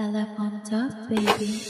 LF on top, baby.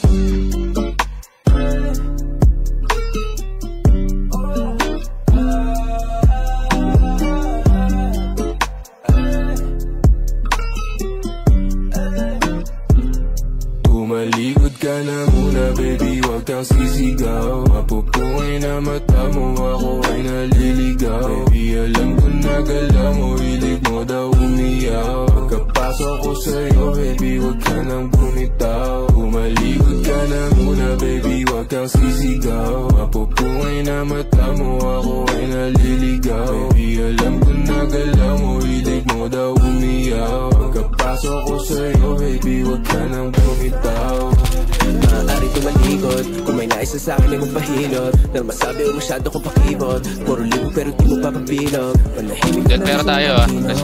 Tumalikod ka na muna, baby, wag kang sisigaw. Mapupungay na mata mo, ako ay naliligaw. Baby, alam ko na galaw mo, hilig mo daw umiyaw. Pagkapasok ko sa'yo, baby, wag ka nang bumitaw. Tumalikod ka na muna, baby, wag kang sisigaw. Mapupungay na mata mo, ako ay naliligaw. Baby, alam ko na galaw mo, hilig mo daw umiyaw. Pagkapasok ko sa'yo, baby, wag ka nang bumitaw. Maaari tumalikod, kung may nais na sa'kin ay magpahilot. Nang masabi o masyado kong pakibot, puro libo pero di mo papabilog. Manahimik na pero tayo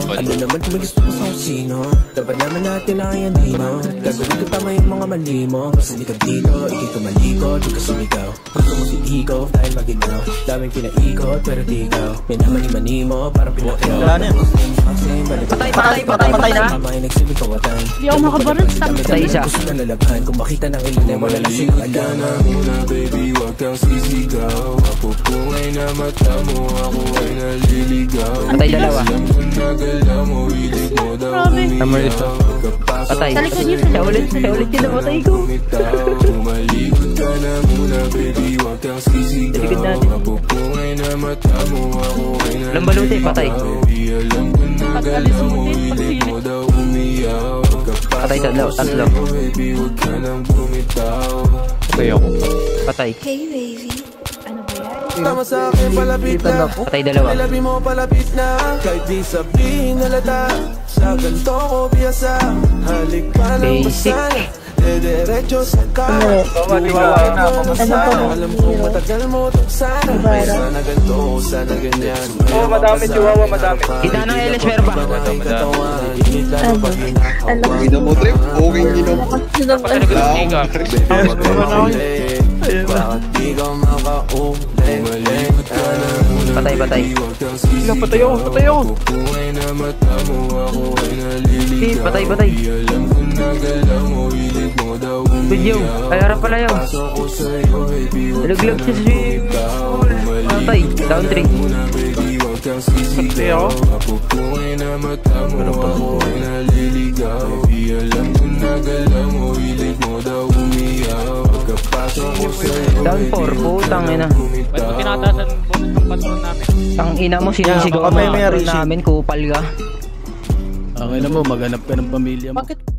ano naman kung may gusto ko sa sino. Dapat naman natin ang ayandino. Gagawin ko tama yung mga mali mo. Basta di ka dito, ikay tumalikod, di ka sumigaw. Gusto mo si Ego, dahil maginaw. Daming pinaikot pero di ikaw. May naman-imani mo, parang pinakyaw. Patay na. Mamay nagsilip kawatan. Di ako makabarot sa isa. Gusto na nalabhan, kung makita ng ilan mo na lasing ka na muna, baby, wag kang sisigaw. Mapupungay na mata mo, ako ay naliligaw. Patay dalawa. Alam ko na galaw mo, hilig mo daw umiyaw. Patay. Sa likod niyo, siya ulit yun na patay ko. Tumalikod ka na muna, baby, wag kang sisigaw. Mapupungay na mata mo, ako ay naliligaw. Lambaluti, patay. Baby, alam ko na galaw mo, hilig mo daw umiyaw. Patay tatlo. Baby, wag ka nang bumitaw. Okay ako. Patay. Hey, baby. Ano ba yan? Tama sa akin, palapit na. Patay dalawa. Labi mo palapit na. Kahit di sabihin halata, sa ganito ko piyasa. Halik ka lang masana, dediretso sa kama. Buhay na pamasana. Alam kong matagal mo itong sana. Sana ganito, sana ganyan. Madami, chihuahua, madami. Kita ng LS meron ba? Ino mo trip, okay ino mo. Bakit di ka makauli? Patay. Patay ako. Pupungay na mata mo, ako ay naliligaw. Patay. Alam ko na galaw mo, hilig mo daw Video. umiyaw. Ay, harap pala yun. Pasok ko sa'yo, baby, wag Nalaglag ka siya nang Patay. Down 3. muna, baby, wag kang sisigaw. Mapupungay na mata mo, ako ay naliligaw. Baby, alam ko na galaw mo, hilig mo daw umiyaw. Pagkapasok ko sa'yo, Down 4, baby, putang ina. Ba't mo tinatasan bonus ng patron namin? Ang ina mo sinisigaw ang mga namin, kupal ka. Ang ina mo, maghanap ka ng pamilya mo. Bakit